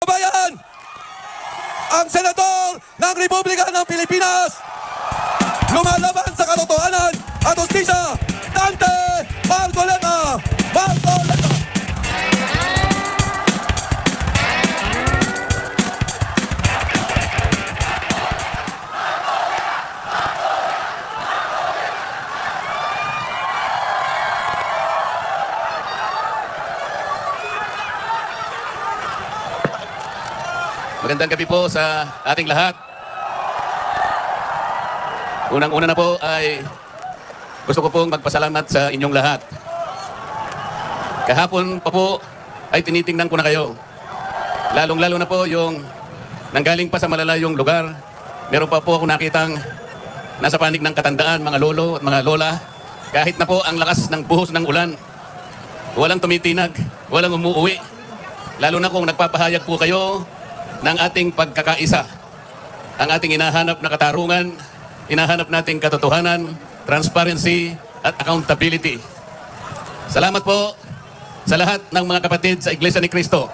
Bayan, ang senador ng Republika ng Pilipinas, lumalaban sa katotohanan at hustisya, Dante Marcoleta! Marcoleta! Magandang gabi po sa ating lahat. Unang-una na po ay gusto ko pong magpasalamat sa inyong lahat. Kahapon pa po ay tinitingnan ko na kayo. Lalong-lalo na po yung nanggaling pa sa malalayong lugar. Meron pa po ako nakitang nasa panig ng katandaan, mga lolo at mga lola. Kahit na po ang lakas ng buhos ng ulan, walang tumitinag, walang umuuwi. Lalo na kung nagpapahayag po kayo ng ating pagkakaisa, ang ating hinahanap na katarungan, hinahanap nating katotohanan, transparency at accountability. Salamat po sa lahat ng mga kapatid sa Iglesia ni Cristo.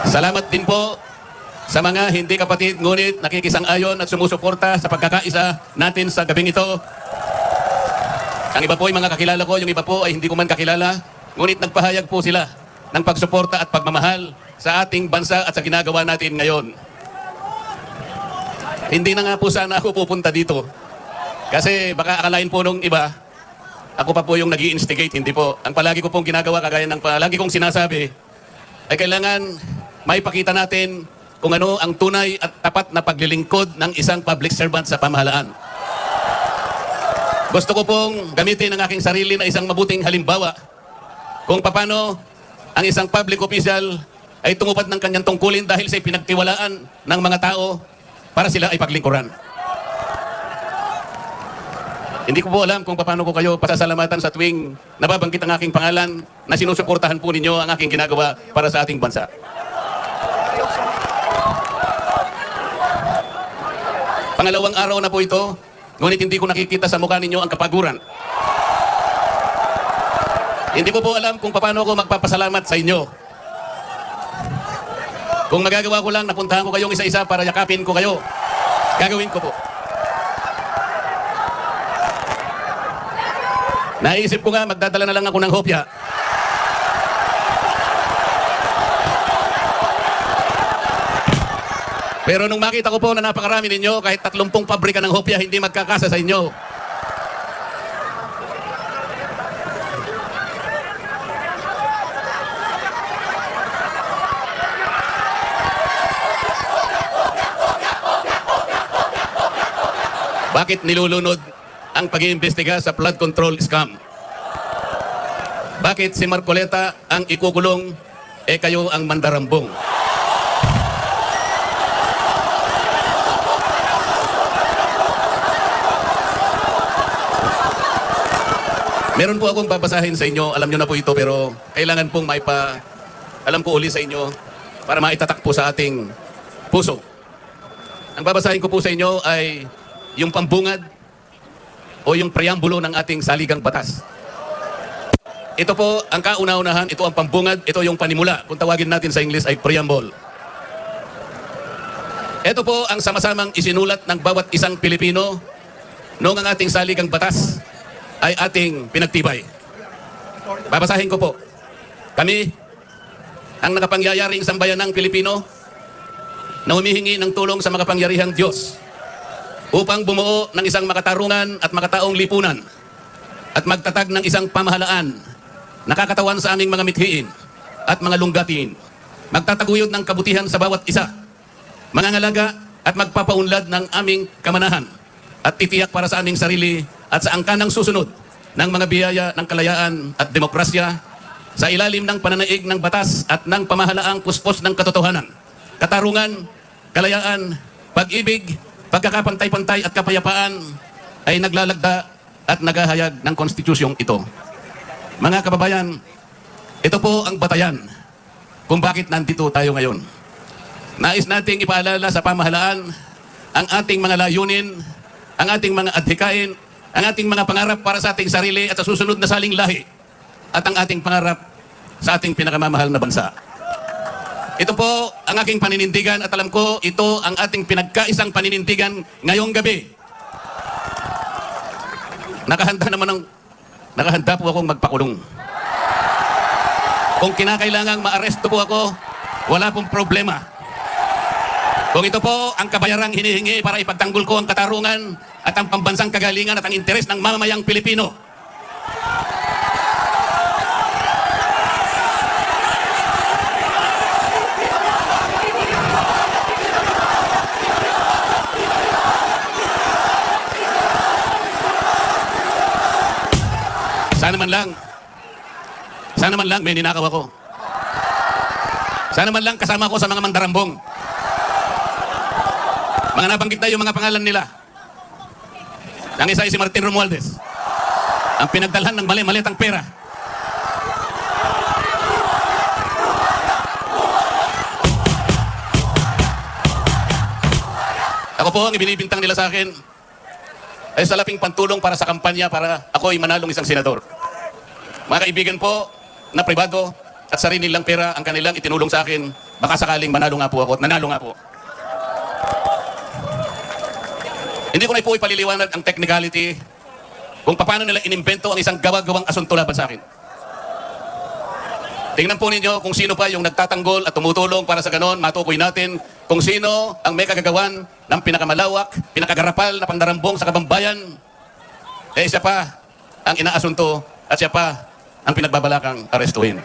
Salamat din po sa mga hindi kapatid ngunit nakikisang-ayon at sumusuporta sa pagkakaisa natin sa gabing ito. Ang iba po ay mga kakilala ko, yung iba po ay hindi ko man kakilala, ngunit nagpahayag po sila ng pagsuporta at pagmamahal sa ating bansa at sa ginagawa natin ngayon. Hindi na nga po sana ako pupunta dito. Kasi baka akalain po nung iba, ako pa po yung nag-i-instigate, hindi po. Ang palagi ko pong ginagawa, kagaya ng palagi kong sinasabi, ay kailangan maipakita natin kung ano ang tunay at tapat na paglilingkod ng isang public servant sa pamahalaan. Gusto ko pong gamitin ang aking sarili na isang mabuting halimbawa kung paano ang isang public official ay tumupad ng kanyang tungkulin dahil sa pinagtiwalaan ng mga tao para sila ay paglingkuran. Hindi ko po alam kung paano ko kayo pasasalamatan sa tuwing nababanggit ang aking pangalan na sinusuportahan po ninyo ang aking ginagawa para sa ating bansa. Pangalawang araw na po ito, ngunit hindi ko nakikita sa mukha ninyo ang kapaguran. Hindi ko po alam kung paano ako magpapasalamat sa inyo. Kung magagawa ko lang, napuntahan ko kayong isa-isa para yakapin ko kayo. Gagawin ko po. Naisip ko nga, magdadala na lang ako ng hopya. Pero nung makita ko po na napakarami ninyo, kahit 30 pabrika ng hopya, hindi magkakasa sa inyo. Bakit nilulunod ang pag-iimbestiga sa flood control scam? Bakit si Marcoleta ang ikukulong, kayo ang mandarambong? Meron po akong babasahin sa inyo, alam nyo na po ito, pero kailangan pong alam ko uli sa inyo para maitatak po sa ating puso. Ang babasahin ko po sa inyo ay yung pambungad o yung preambulo ng ating saligang batas. Ito po ang kauna-unahan, ito ang pambungad, ito yung panimula. Kung tawagin natin sa English ay preamble. Ito po ang sama-samang isinulat ng bawat isang Pilipino noong ang ating saligang batas ay ating pinagtibay. Babasahin ko po. Kami, ang nakapangyayaring sambayanang Pilipino na humihingi ng tulong sa makapangyarihang Diyos upang bumuo ng isang makatarungan at makataong lipunan at magtatag ng isang pamahalaan nakakatawan sa aming mga mithiin at mga lunggatiin, magtataguyod ng kabutihan sa bawat isa, mangangalaga at magpapaunlad ng aming kamanahan at titiyak para sa aming sarili at sa angkanang susunod ng mga biyaya ng kalayaan at demokrasya sa ilalim ng pananaig ng batas at ng pamahalaang puspos ng katotohanan, katarungan, kalayaan, pag-ibig, pagkakapantay-pantay at kapayapaan ay naglalagda at naghahayag ng konstitusyong ito. Mga kababayan, ito po ang batayan kung bakit nandito tayo ngayon. Nais nating ipaalala sa pamahalaan ang ating mga layunin, ang ating mga adhikain, ang ating mga pangarap para sa ating sarili at sa susunod na saling lahi. At ang ating pangarap sa ating pinakamamahal na bansa. Ito po ang aking paninindigan at alam ko ito ang ating pinagkaisang paninindigan ngayong gabi. Nakahanda po akong magpakulong. Kung kinakailangang maaresto po ako, wala pong problema. Kung ito po ang kabayarang hinihingi para ipagtanggol ko ang katarungan at ang pambansang kagalingan at ang interes ng mamamayang Pilipino. Sana man lang may ninakaw ako. Sana man lang kasama ko sa mga mandarambong. Mga nabanggit na yung mga pangalan nila. Ang isa ay si Martin Romualdez. Ang pinagdalhan ng mali-malitang pera. Ako po ang ibinibintang nila sa akin ay salaping pantulong para sa kampanya para ako ay manalong isang senador. Mga kaibigan po na pribado at sarili nilang pera ang kanilang itinulong sa akin, baka sakaling manalo nga po ako at nanalo nga po. Hindi ko na po ipaliliwanag ang technicality kung paano nila inimbento ang isang gawa-gawang asunto laban sa akin. Tingnan po ninyo kung sino pa yung nagtatanggol at tumutulong para sa ganon, matukoy natin kung sino ang may kagagawan ng pinakamalawak, pinakagarapal na pandarambong sa kabambayan. Eh siya pa ang inaasunto at siya pa ang pinagbabalakang arestuhin.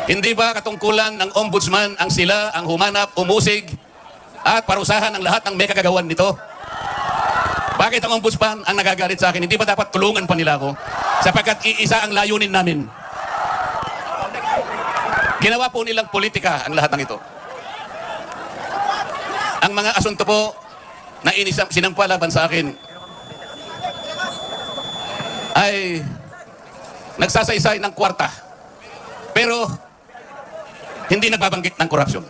Hindi ba katungkulan ng ombudsman ang sila ang humanap, umusig at parusahan ang lahat ng may kagagawan nito? Bakit ang ombudsman ang nagagalit sa akin? Hindi ba dapat tulungan pa nila ako? Sapagkat iisa ang layunin namin. Ginawa po nilang politika ang lahat ng ito. Ang mga asunto po na sinampa laban sa akin ay nagsasaysay ng kwarta pero hindi nagbabanggit ng korupsyon.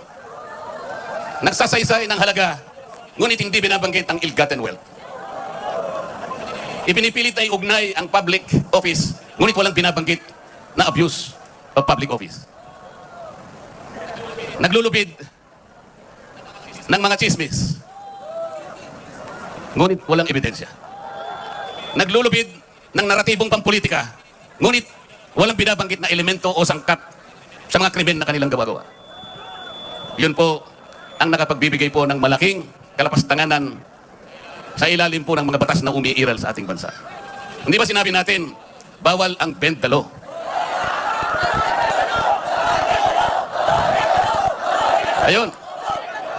Nagsasaysay ng halaga ngunit hindi binabanggit ang ill-gotten wealth. Ipinipilit ay ugnay ang public office ngunit walang binabanggit na abuse of public office. Naglulubid ng mga chismis ngunit walang ebidensya. Naglulubid ng naratibong pampolitika ngunit walang binabanggit na elemento o sangkap sa mga krimen na kanilang gawa-gawa. Yun po ang nakapagbibigay po ng malaking kalapastanganan sa ilalim po ng mga batas na umiiral sa ating bansa. Hindi ba sinabi natin, bawal ang bend the law? Ayun,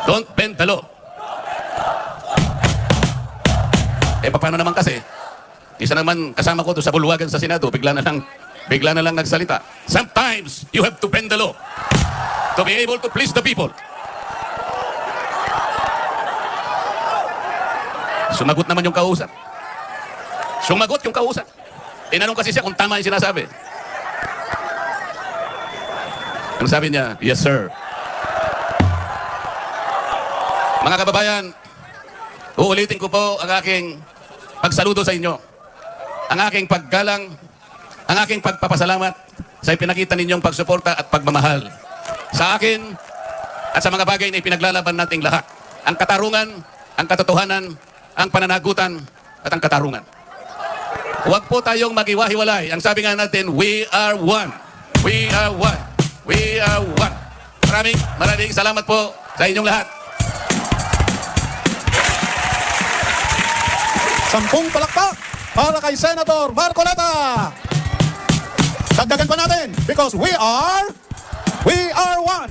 don't bend the law. Eh, paano naman kasi? Isa naman kasama ko to sa bulwagan sa Senado, bigla na lang nagsalita. Sometimes you have to bend the law to be able to please the people. Sumagot naman yung kausap. Sumagot yung kausap. Tinanong kasi siya kung tama yung sinasabi. Ang sabi niya, yes sir. Mga kababayan, uulitin ko po ang aking pagsaludo sa inyo. Ang aking paggalang, ang aking pagpapasalamat sa ipinakita ninyong pagsuporta at pagmamahal sa akin at sa mga bagay na ipinaglalaban nating lahat. Ang katarungan, ang katotohanan, ang pananagutan at ang katarungan. Huwag po tayong magiwahiwalay. Ang sabi nga natin, we are one. We are one. We are one. Maraming salamat po sa inyong lahat. 10 palakpak para kay Senator Marcoleta. Dagdagan pa natin because we are one.